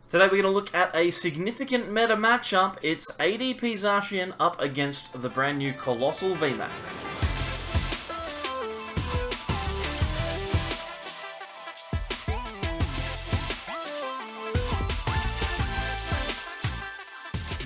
Today we're going to look at a significant meta matchup. It's ADP Zacian up against the brand new Coalossal VMAX.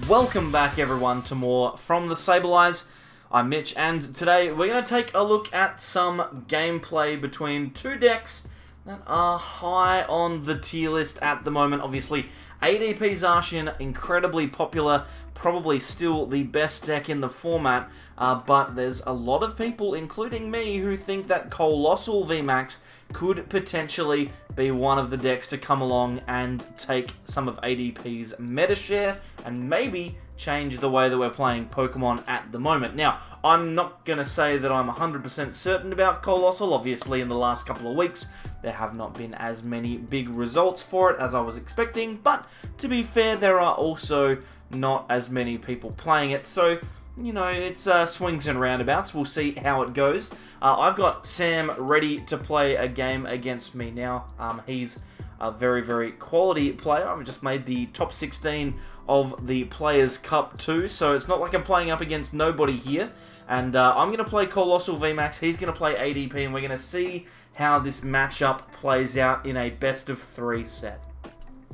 Welcome back everyone to more from the Sable Eyes. I'm Mitch, and today we're going to take a look at some gameplay between two decks that are high on the tier list at the moment. Obviously, ADP Zacian, incredibly popular, probably still the best deck in the format, but there's a lot of people, including me, who think that Coalossal VMAX could potentially be one of the decks to come along and take some of ADP's meta share and maybe change the way that we're playing Pokemon at the moment. Now, I'm not going to say that I'm 100% certain about Coalossal. Obviously, in the last couple of weeks, there have not been as many big results for it as I was expecting, but to be fair, there are also not as many people playing it, so you know, it's swings and roundabouts. We'll see how it goes. I've got Sam ready to play a game against me now. He's a very, very quality player. I've just made the top 16 of the Players' Cup too, so it's not like I'm playing up against nobody here. And I'm going to play Coalossal VMAX, he's going to play ADP, and we're going to see how this matchup plays out in a best-of-3 set.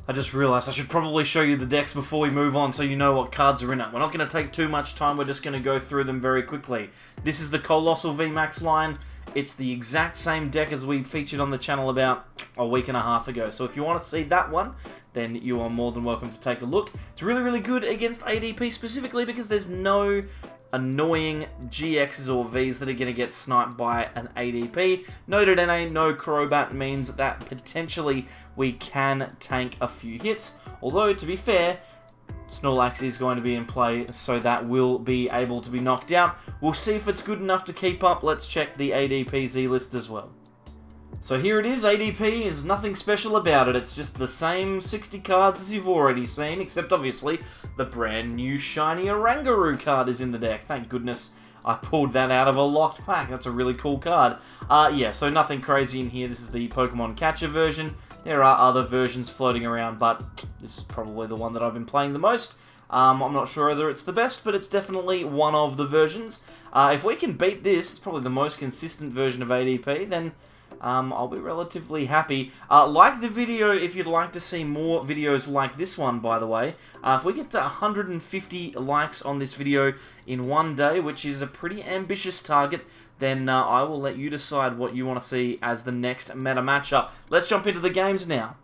I just realised I should probably show you the decks before we move on so you know what cards are in it. We're not going to take too much time, we're just going to go through them very quickly. This is the Coalossal VMAX line. It's the exact same deck as we featured on the channel about a week and a half ago. So if you want to see that one, then you are more than welcome to take a look. It's really, really good against ADP specifically because there's no annoying GXs or Vs that are going to get sniped by an ADP. Noted NA, no Crobat means that potentially we can tank a few hits. Although, to be fair, Snorlax is going to be in play, so that will be able to be knocked out. We'll see if it's good enough to keep up. Let's check the ADP Z list as well. So here it is, ADP, there's nothing special about it, it's just the same 60 cards as you've already seen, except obviously the brand new shiny Oranguru card is in the deck. Thank goodness I pulled that out of a locked pack, that's a really cool card. Yeah, so nothing crazy in here, this is the Pokemon Catcher version. There are other versions floating around, but this is probably the one that I've been playing the most. I'm not sure whether it's the best, but it's definitely one of the versions. If we can beat this, it's probably the most consistent version of ADP, then I'll be relatively happy. Like the video if you'd like to see more videos like this one, by the way. If we get to 150 likes on this video in one day, which is a pretty ambitious target, then I will let you decide what you want to see as the next meta matchup. Let's jump into the games now.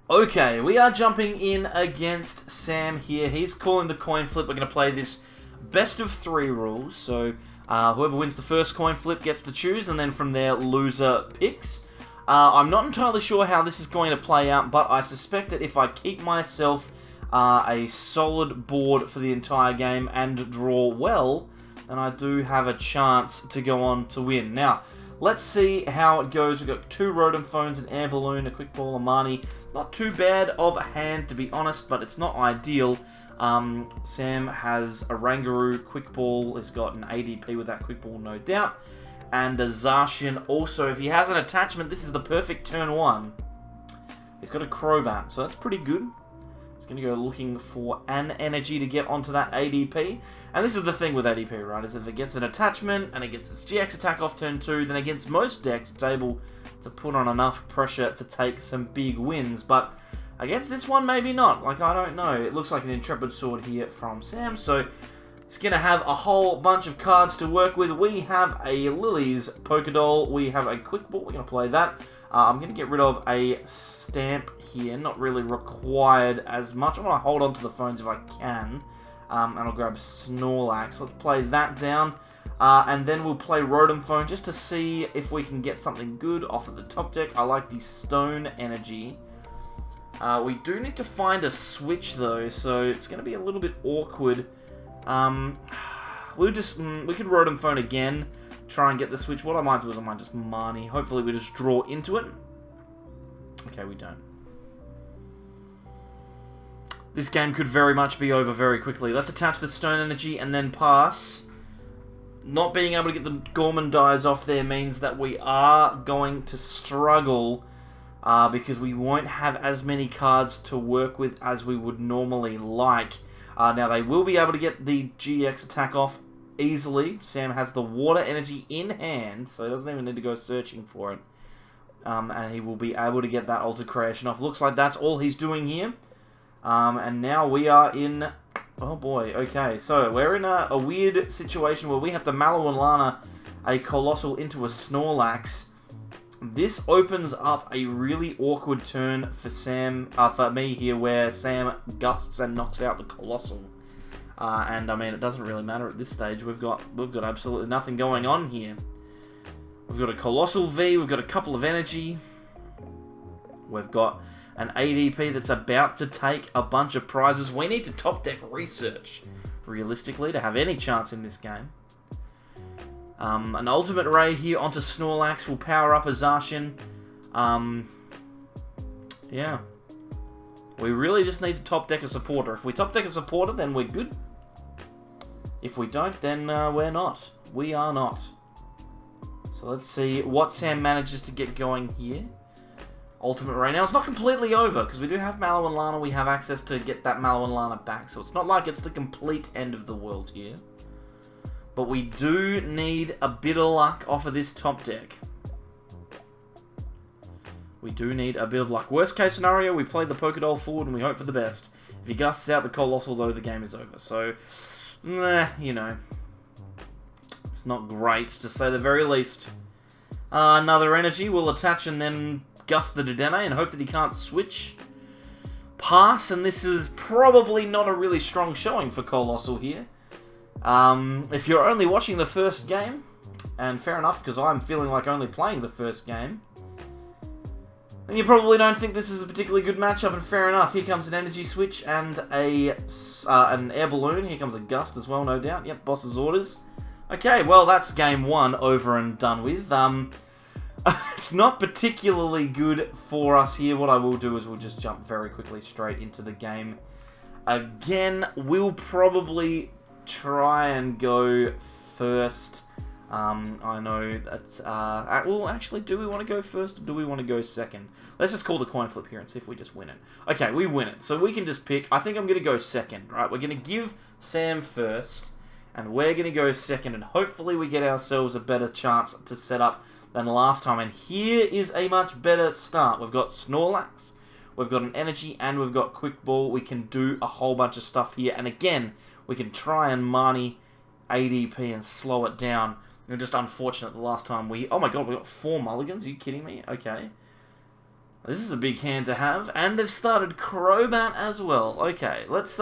Okay, we are jumping in against Sam here. He's calling the coin flip. We're going to play this best of 3 rules, so whoever wins the first coin flip gets to choose, and then from there, loser picks. I'm not entirely sure how this is going to play out, but I suspect that if I keep myself a solid board for the entire game and draw well, then I do have a chance to go on to win. Now, let's see how it goes. We've got 2 Rotom Phones, an Air Balloon, a Quick Ball, a Marnie. Not too bad of a hand, to be honest, but it's not ideal. Sam has a Oranguru Quick Ball, has got an ADP with that Quick Ball, no doubt, and a Zacian also. If he has an attachment, this is the perfect turn 1. He's got a Crobat, so that's pretty good. He's going to go looking for an energy to get onto that ADP, and this is the thing with ADP, right, is if it gets an attachment and it gets its GX attack off turn 2, then against most decks it's able to put on enough pressure to take some big wins, but against this one, maybe not. Like, I don't know. It looks like an Intrepid Sword here from Sam, so he's going to have a whole bunch of cards to work with. We have a Lily's Pokédoll. We have a Quick Ball. We're going to play that. I'm going to get rid of a Stamp here. Not really required as much. I want to hold on to the phones if I can. And I'll grab Snorlax. Let's play that down. And then we'll play Rotom Phone just to see if we can get something good off of the top deck. I like the Stone Energy. We do need to find a switch though, so it's going to be a little bit awkward. We could Rotom Phone again, try and get the switch. What I might do is I might just Marnie. Hopefully we just draw into it. Okay, we don't. This game could very much be over very quickly. Let's attach the Stone Energy and then pass. Not being able to get the Gorman dies off there means that we are going to struggle because we won't have as many cards to work with as we would normally like. Now, they will be able to get the GX attack off easily. Sam has the water energy in hand, so he doesn't even need to go searching for it. And he will be able to get that Altered Creation off. Looks like that's all he's doing here. And now we are in... Oh boy, okay. So we're in a weird situation where we have to Mallow Lana a Coalossal into a Snorlax. This opens up a really awkward turn for for me here, where Sam gusts and knocks out the Coalossal. And I mean, it doesn't really matter at this stage. We've got absolutely nothing going on here. We've got a Coalossal V, we've got a couple of energy. We've got an ADP that's about to take a bunch of prizes. We need to top deck research, realistically, to have any chance in this game. An Ultimate Ray here onto Snorlax will power up a Zacian. Yeah. We really just need to top deck a supporter. If we top deck a supporter, then we're good. If we don't, then we're not. We are not. So let's see what Sam manages to get going here. Ultimate Ray. Now, it's not completely over, because we do have Mallow Lana. We have access to get that Mallow Lana back, so it's not like it's the complete end of the world here. But we do need a bit of luck off of this top deck. We do need a bit of luck. Worst case scenario, we play the Pokédoll forward and we hope for the best. If he gusts out the Coalossal, though, the game is over. So, you know. It's not great, to say the very least. Another energy. We'll attach and then gust the Dedenne and hope that he can't switch. Pass, and this is probably not a really strong showing for Coalossal here. If you're only watching the first game, and fair enough, because I'm feeling like only playing the first game, then you probably don't think this is a particularly good matchup, and fair enough. Here comes an energy switch and an air balloon. Here comes a gust as well, no doubt. Yep, boss's orders. Okay, well, that's game one over and done with. It's not particularly good for us here. What I will do is we'll just jump very quickly straight into the game. Again, we'll probably try and go first. I know that's... well, actually, do we want to go first or do we want to go second? Let's just call the coin flip here and see if we just win it. Okay, we win it. So we can just pick... I think I'm going to go second, right? We're going to give Sam first, and we're going to go second, and hopefully we get ourselves a better chance to set up than last time. And here is a much better start. We've got Snorlax, we've got an energy, and we've got Quick Ball. We can do a whole bunch of stuff here, and again, we can try and Marnie ADP and slow it down. It's just unfortunate the last time we... Oh my god, we got 4 mulligans? Are you kidding me? Okay. This is a big hand to have. And they've started Crobat as well. Okay, let's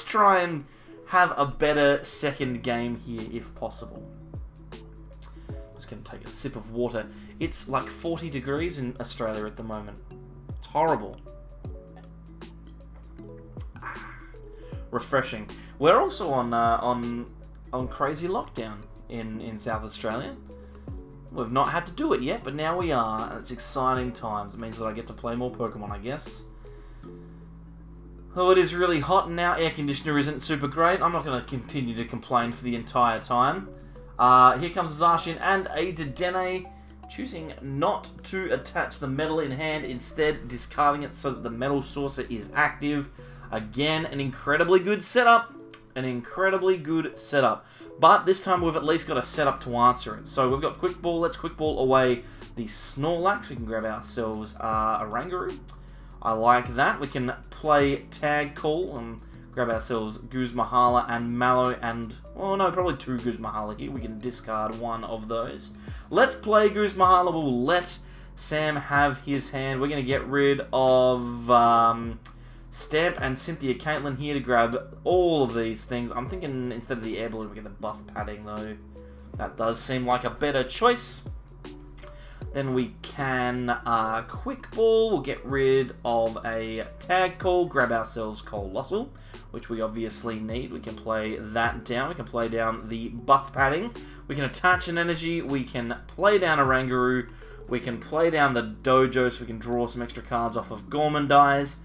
try and have a better second game here if possible. Just going to take a sip of water. It's like 40 degrees in Australia at the moment. It's horrible. Refreshing. We're also on crazy lockdown in South Australia. We've not had to do it yet, but now we are, and it's exciting times. It means that I get to play more Pokemon, I guess. Oh, it is really hot, and our air conditioner isn't super great. I'm not going to continue to complain for the entire time. Here comes Zacian and a Dedenne, choosing not to attach the metal in hand, instead discarding it so that the metal saucer is active. Again, an incredibly good setup. An incredibly good setup. But this time we've at least got a setup to answer it. So we've got Quick Ball. Let's Quick Ball away the Snorlax. We can grab ourselves Oranguru. I like that. We can play Tag Call and grab ourselves Guzmahala and Mallow and... Oh no, probably 2 Guzmahala here. We can discard one of those. Let's play Guzmahala. We'll let Sam have his hand. We're going to get rid of... Stamp and Cynthia Caitlin here to grab all of these things. I'm thinking instead of the air balloon, we get the buff padding though. That does seem like a better choice. Then we can Quick Ball. We'll get rid of a Tag Call, grab ourselves Coalossal, which we obviously need. We can play that down. We can play down the buff padding. We can attach an energy. We can play down Oranguru. We can play down the Dojo so we can draw some extra cards off of Gourmandize.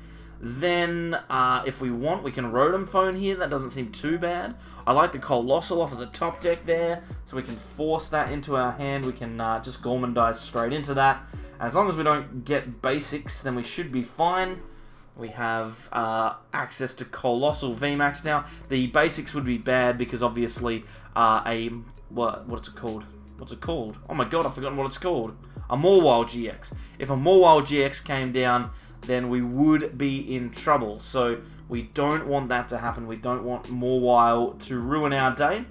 Then, if we want, we can Rotom Phone here. That doesn't seem too bad. I like the Coalossal off of the top deck there, so we can force that into our hand. We can just Gourmandize straight into that. As long as we don't get basics, then we should be fine. We have access to Coalossal VMAX now. The basics would be bad because obviously what's it called? What's it called? Oh my god, I've forgotten what it's called. A Mawile GX. If a Mawile GX came down, then we would be in trouble. So we don't want that to happen. We don't want Mawile to ruin our day.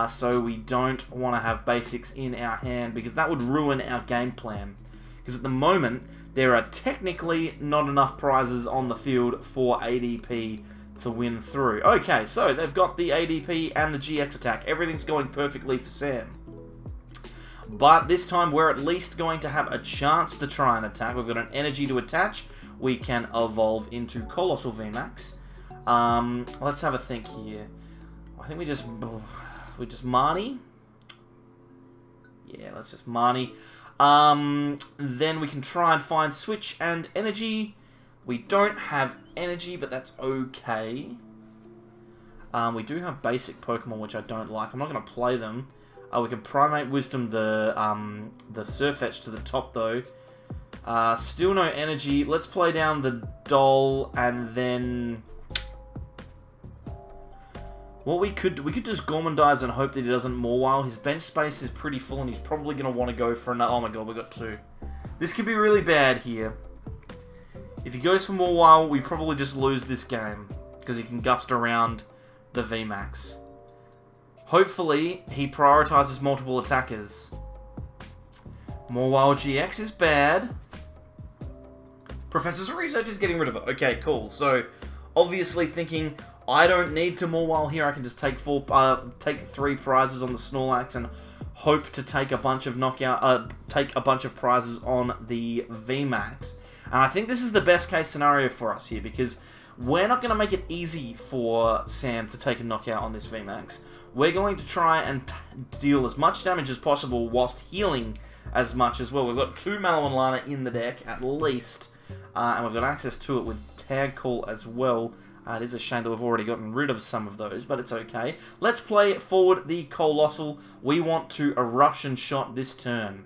So we don't want to have basics in our hand because that would ruin our game plan. Because at the moment, there are technically not enough prizes on the field for ADP to win through. Okay, so they've got the ADP and the GX attack. Everything's going perfectly for Sam. But this time, we're at least going to have a chance to try and attack. We've got an energy to attach. We can evolve into Coalossal VMAX. Let's have a think here. I think we just Marnie. Yeah, let's just Marnie. Then we can try and find Switch and Energy. We don't have Energy, but that's okay. We do have basic Pokemon, which I don't like. I'm not going to play them. We can Primate Wisdom the Sirfetch'd to the top, though. Still no Energy. Let's play down the Doll, and then... Well, we could just Gourmandize and hope that he doesn't Mawile. His bench space is pretty full, and he's probably going to want to go for another... Oh my god, we got 2. This could be really bad here. If he goes for Mawile, we probably just lose this game, because he can gust around the VMAX. Hopefully, he prioritizes multiple attackers. Mawile GX is bad. Professor's research is getting rid of it. Okay, cool. So, obviously thinking... I don't need to Mawile here. I can just take 3 prizes on the Snorlax and hope to take a bunch of prizes on the VMAX. And I think this is the best case scenario for us here because we're not going to make it easy for Sam to take a knockout on this VMAX. We're going to try and deal as much damage as possible whilst healing as much as well. We've got 2 Mallow Lana in the deck at least, and we've got access to it with Tag Call as well. It is a shame that we've already gotten rid of some of those, but it's okay. Let's play forward the Coalossal. We want to Eruption Shot this turn.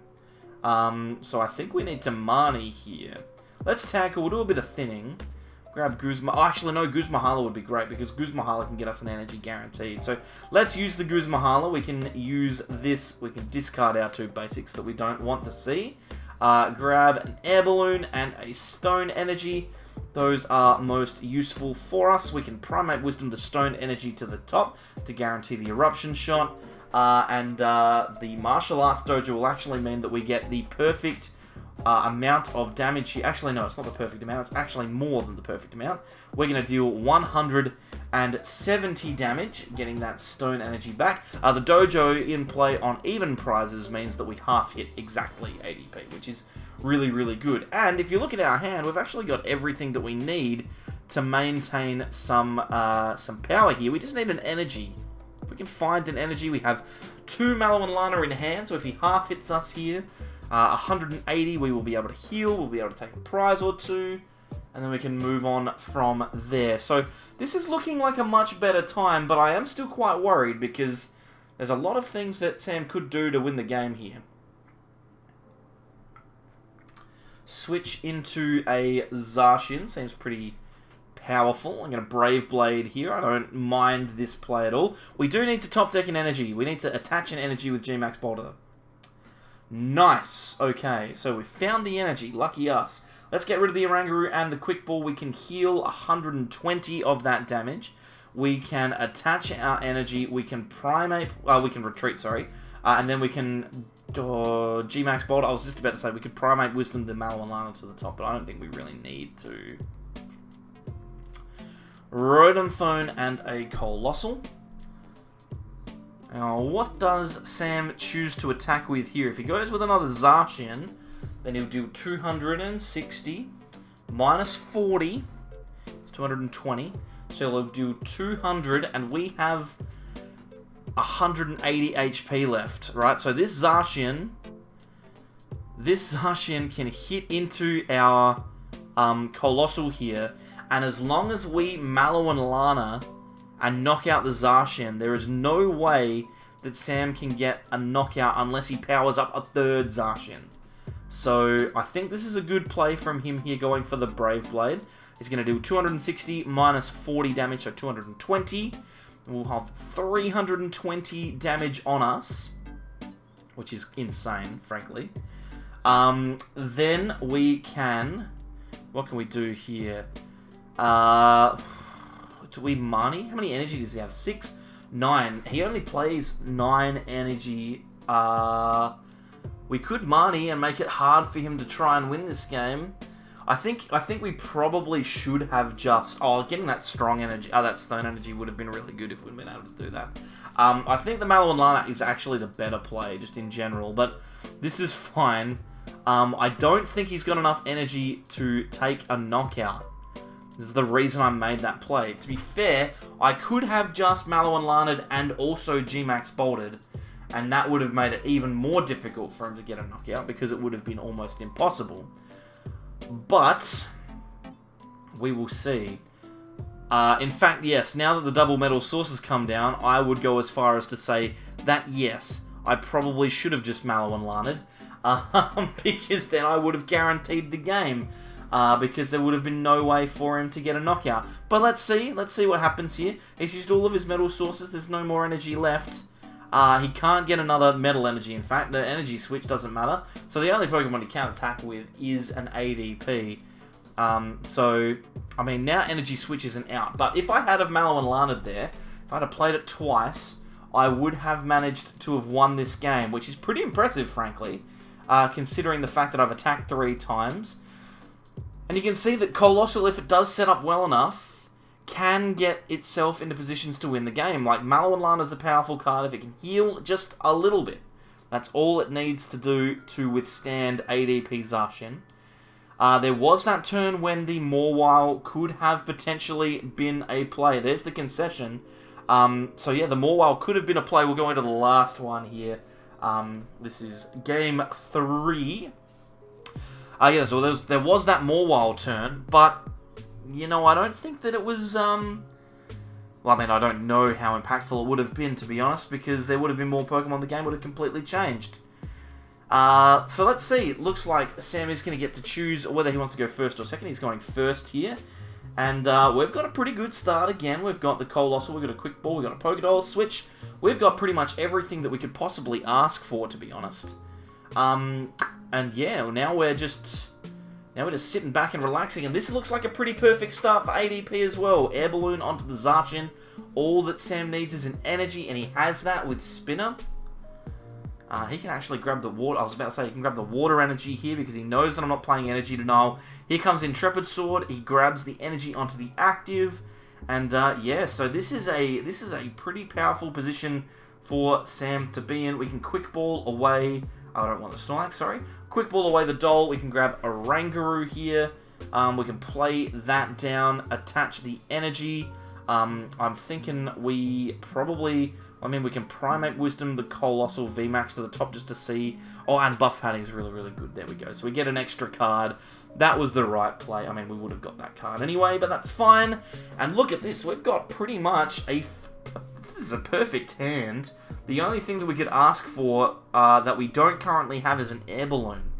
So I think we need to Marnie here. Let's tackle. We'll do a bit of thinning. Grab Guzma. Oh, actually, no, Guzmahala would be great because Guzmahala can get us an energy guaranteed. So let's use the Guzmahala. We can use this. We can discard our 2 basics that we don't want to see. Grab an Air Balloon and a Stone Energy. Those are most useful for us. We can Primate Wisdom the Stone Energy to the top to guarantee the Eruption Shot. The Martial Arts Dojo will actually mean that we get the perfect amount of damage here. Actually, no, it's not the perfect amount. It's actually more than the perfect amount. We're going to deal 170 damage, getting that Stone Energy back. The Dojo in play on even prizes means that we half hit exactly ADP, which is really, really good. And if you look at our hand, we've actually got everything that we need to maintain some power here. We just need an energy. If we can find an energy, we have 2 Mallow Lana in hand, so if he half hits us here, 180, we will be able to heal, we'll be able to take a prize or 2, and then we can move on from there. So this is looking like a much better time, but I am still quite worried because there's a lot of things that Sam could do to win the game here. Switch into a Zacian. Seems pretty powerful. I'm going to Brave Blade here. I don't mind this play at all. We do need to top deck an energy. We need to attach an energy with G-Max Boulder. Nice. Okay, so we found the energy. Lucky us. Let's get rid of the Oranguru and the Quick Ball. We can heal 120 of that damage. We can attach our energy. We can Primate... we can retreat, sorry. And then we can... G-Max Boulder. I was just about to say we could Primate Wisdom the Mallow Lana to the top, but I don't think we really need to. Rotom Phone and a Coalossal. Now, what does Sam choose to attack with here? If he goes with another Zacian, then he'll do 260 minus 40. It's 220. So he'll do 200, and we have 180 HP left, right? So this Zacian can hit into our Coalossal here, and as long as we Mallow and Lana and knock out the Zacian, there is no way that Sam can get a knockout unless he powers up a 3rd Zacian. So I think this is a good play from him here, going for the Brave Blade. He's going to do 260 minus 40 damage, so 220. We'll have 320 damage on us, which is insane, frankly. Then we can... What can we do here? Do we Marnie? How many energy does he have? 6? 9. He only plays 9 energy. We could Marnie and make it hard for him to try and win this game. I think we probably should have just... Oh, getting that strong energy... that stone energy would have been really good if we'd been able to do that. I think the Mallow Lana is actually the better play, just in general. But this is fine. I don't think he's got enough energy to take a knockout. This is the reason I made that play. To be fair, I could have just Mallow Lana'd and also G-Max bolted, and that would have made it even more difficult for him to get a knockout, because it would have been almost impossible. But we will see. In fact, yes, now that the double metal source has come down, I would go as far as to say that, yes, I probably should have just Mallow Lana'd, because then I would have guaranteed the game. Because there would have been no way for him to get a knockout. But let's see what happens here. He's used all of his metal sources, there's no more energy left. He can't get another metal energy, in fact, the energy switch doesn't matter. So the only Pokemon he can attack with is an ADP. So, I mean, now energy switch isn't out. But if I had have Mallow Lana'd there, if I'd have played it twice, I would have managed to have won this game, which is pretty impressive, frankly, considering the fact that I've attacked 3 times. And you can see that Coalossal, if it does set up well enough, can get itself into positions to win the game. Like, Mallow Lana's a powerful card if it can heal just a little bit. That's all it needs to do to withstand ADP Zacian. There was that turn when the Mawile could have potentially been a play. There's the concession. So yeah, the Mawile could have been a play. We'll go into the last one here. This is game 3. Yeah, so there was that Mawile turn, but, you know, I don't think that it was, well, I mean, I don't know how impactful it would have been, to be honest, because there would have been more Pokemon, the game would have completely changed. So let's see. It looks like Sam is going to get to choose whether he wants to go first or second. He's going first here. And we've got a pretty good start again. We've got the Coalossal, we've got a Quick Ball, we've got a Pokédoll switch. We've got pretty much everything that we could possibly ask for, to be honest. And yeah, now we're just sitting back and relaxing, and this looks like a pretty perfect start for ADP as well. Air Balloon onto the Zacian. All that Sam needs is an energy, and he has that with Spinner. He can actually grab the water. I was about to say he can grab the water energy here because he knows that I'm not playing energy denial. Here comes Intrepid Sword. He grabs the energy onto the active, and yeah. So this is a pretty powerful position for Sam to be in. We can Quick Ball away. I don't want the Snorlax, sorry. Quick Ball away the Doll. We can grab Oranguru here. We can play that down, attach the energy. I'm thinking we probably... I mean, we can Primate Wisdom the Coalossal VMAX to the top just to see... Oh, and Buff Padding is really, really good. There we go. So we get an extra card. That was the right play. I mean, we would have got that card anyway, but that's fine. And look at this. We've got pretty much a... This is a perfect hand. The only thing that we could ask for that we don't currently have is an Air Balloon.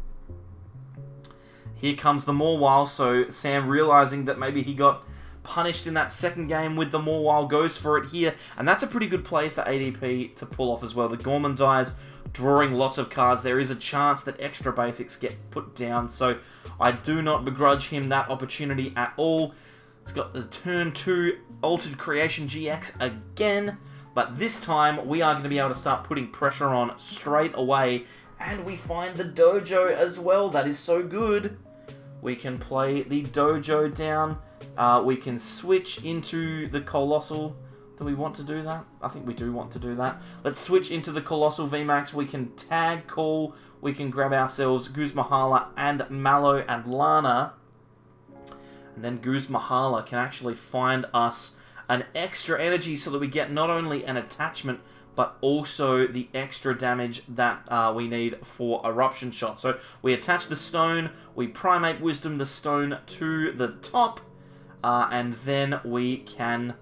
Here comes the Mawile, so Sam realizing that maybe he got punished in that second game with the Mawile goes for it here. And that's a pretty good play for ADP to pull off as well. The Gormandize drawing lots of cards. There is a chance that extra basics get put down, so I do not begrudge him that opportunity at all. He's got the turn 2 Altered Creation GX again. But this time, we are going to be able to start putting pressure on straight away. And we find the Dojo as well. That is so good. We can play the Dojo down. We can switch into the Coalossal. Do we want to do that? I think we do want to do that. Let's switch into the Coalossal VMAX. We can tag call. We can grab ourselves Guzmahala and Mallow and Lana. And then Guzmahala can actually find us an extra energy so that we get not only an attachment, but also the extra damage that we need for Eruption Shot. So we attach the stone, we Primate Wisdom the stone to the top, and then we can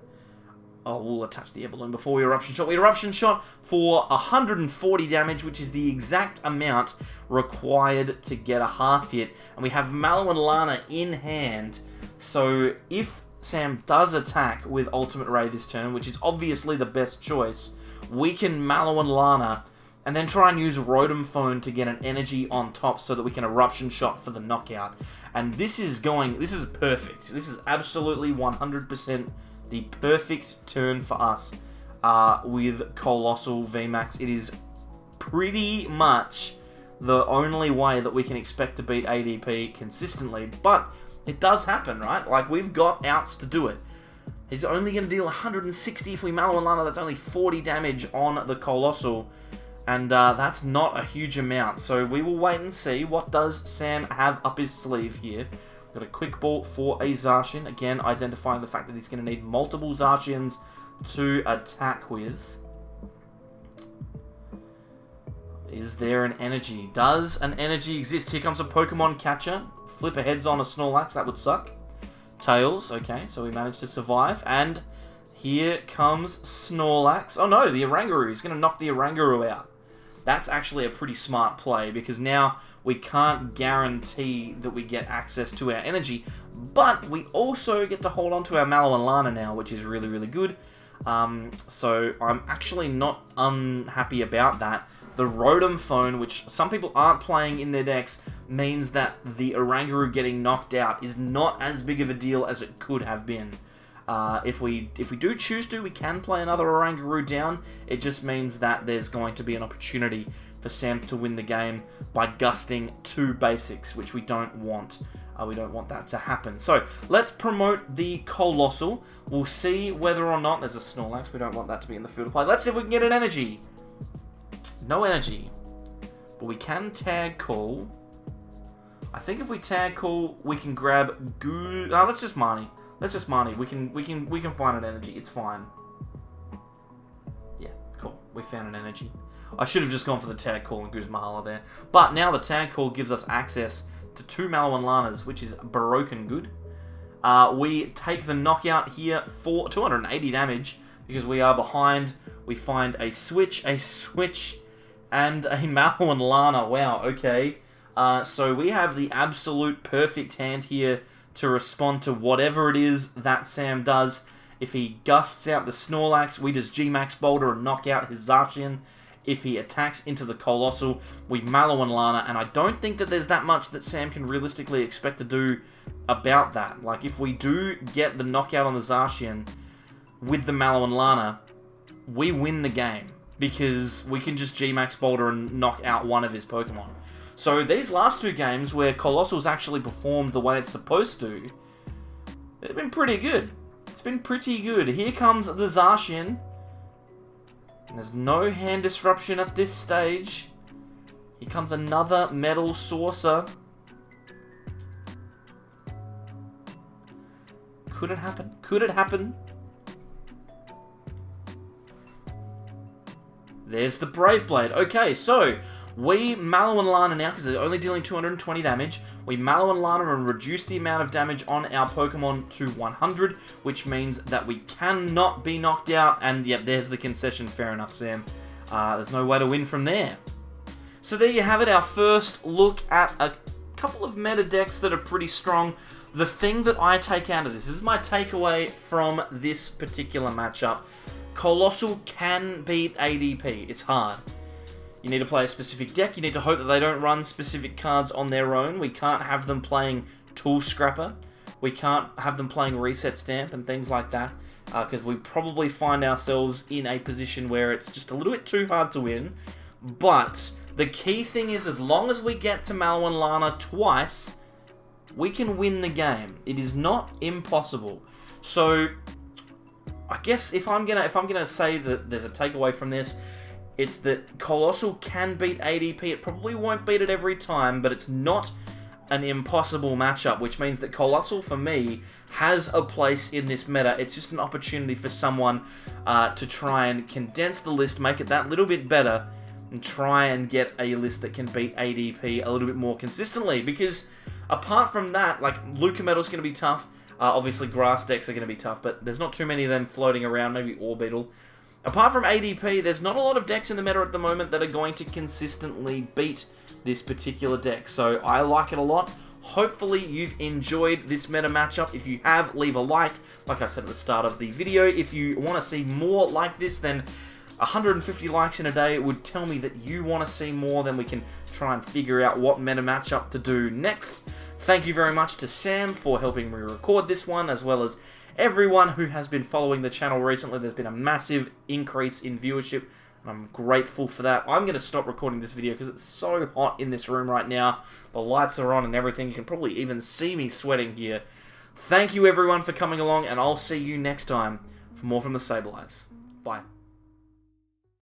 Oh, we'll attach the air balloon before we Eruption Shot. We Eruption Shot for 140 damage, which is the exact amount required to get a half hit. And we have Mallow Lana in hand. So if Sam does attack with Ultimate Ray this turn, which is obviously the best choice, we can Mallow Lana and then try and use Rotom Phone to get an energy on top so that we can Eruption Shot for the knockout. And this is perfect. This is absolutely 100% the perfect turn for us with Coalossal VMAX. It is pretty much the only way that we can expect to beat ADP consistently, but it does happen, right? Like, we've got outs to do it. He's only going to deal 160 if we Mallow Lana. That's only 40 damage on the Coalossal, and that's not a huge amount. So we will wait and see. What does Sam have up his sleeve here? Got a quick ball for a Zacian. Again, identifying the fact that he's going to need multiple Zacians to attack with. Is there an energy? Does an energy exist? Here comes a Pokemon catcher. Flip a heads on a Snorlax. That would suck. Tails. Okay, so we managed to survive. And here comes Snorlax. Oh no, the Oranguru. He's going to knock the Oranguru out. That's actually a pretty smart play, because now we can't guarantee that we get access to our energy, but we also get to hold on to our Mallow Lana now, which is really, really good. So I'm actually not unhappy about that. The Rotom Phone, which some people aren't playing in their decks, means that the Oranguru getting knocked out is not as big of a deal as it could have been. If we do choose to, we can play another Oranguru down. It just means that there's going to be an opportunity for Sam to win the game by gusting 2 basics, which we don't want. We don't want that to happen. So let's promote the Coalossal. We'll see whether or not there's a Snorlax. We don't want that to be in the field of play. Let's see if we can get an energy. No energy, but we can tag call. I think if we tag call, we can grab good. Oh, let's just Marnie. Let's just Marnie. We can find an energy. It's fine. Yeah, cool. We found an energy. I should have just gone for the tag call and Guz Mahala there. But now the tag call gives us access to 2 Mallow Lanas, which is broken good. We take the knockout here for 280 damage because we are behind. We find a switch, and a Mallow Lana. Wow, okay. So we have the absolute perfect hand here to respond to whatever it is that Sam does. If he gusts out the Snorlax, we just G-Max Boulder and knock out his Zacian. If he attacks into the Coalossal, we Mallow Lana, and I don't think that there's that much that Sam can realistically expect to do about that. Like, if we do get the knockout on the Zacian with the Mallow Lana, we win the game, because we can just G-Max Boulder and knock out one of his Pokemon. So these last 2 games where Coalossal's actually performed the way it's supposed to, it's been pretty good. It's been pretty good. Here comes the Zacian. And there's no hand disruption at this stage. Here comes another Metal Saucer. Could it happen? Could it happen? There's the Brave Blade. Okay, so we Mallow Lana now, because they're only dealing 220 damage. We Mallow Lana and reduce the amount of damage on our Pokemon to 100, which means that we cannot be knocked out. And yep, there's the concession. Fair enough, Sam. There's no way to win from there. So there you have it, our first look at a couple of meta decks that are pretty strong. The thing that I take out of this is my takeaway from this particular matchup. Coalossal can beat ADP. It's hard. You need to play a specific deck. You need to hope that they don't run specific cards on their own. We can't have them playing Tool Scrapper. We can't have them playing Reset Stamp and things like that, because we probably find ourselves in a position where it's just a little bit too hard to win. But the key thing is, as long as we get to Mallow Lana twice, we can win the game. It is not impossible. So I guess if I'm gonna say that there's a takeaway from this, it's that Coalossal can beat ADP. It probably won't beat it every time, but it's not an impossible matchup, which means that Coalossal, for me, has a place in this meta. It's just an opportunity for someone to try and condense the list, make it that little bit better, and try and get a list that can beat ADP a little bit more consistently. Because apart from that, like, Lucametal's going to be tough. Obviously, grass decks are going to be tough, but there's not too many of them floating around, maybe Orbital. Apart from ADP, there's not a lot of decks in the meta at the moment that are going to consistently beat this particular deck, so I like it a lot. Hopefully you've enjoyed this meta matchup. If you have, leave a like I said at the start of the video. If you want to see more like this, then 150 likes in a day would tell me that you want to see more. Then we can try and figure out what meta matchup to do next. Thank you very much to Sam for helping me record this one, as well as everyone who has been following the channel recently. There's been a massive increase in viewership, and I'm grateful for that. I'm going to stop recording this video because it's so hot in this room right now. The lights are on and everything. You can probably even see me sweating here. Thank you everyone for coming along, and I'll see you next time for more from the Sableyes. Bye.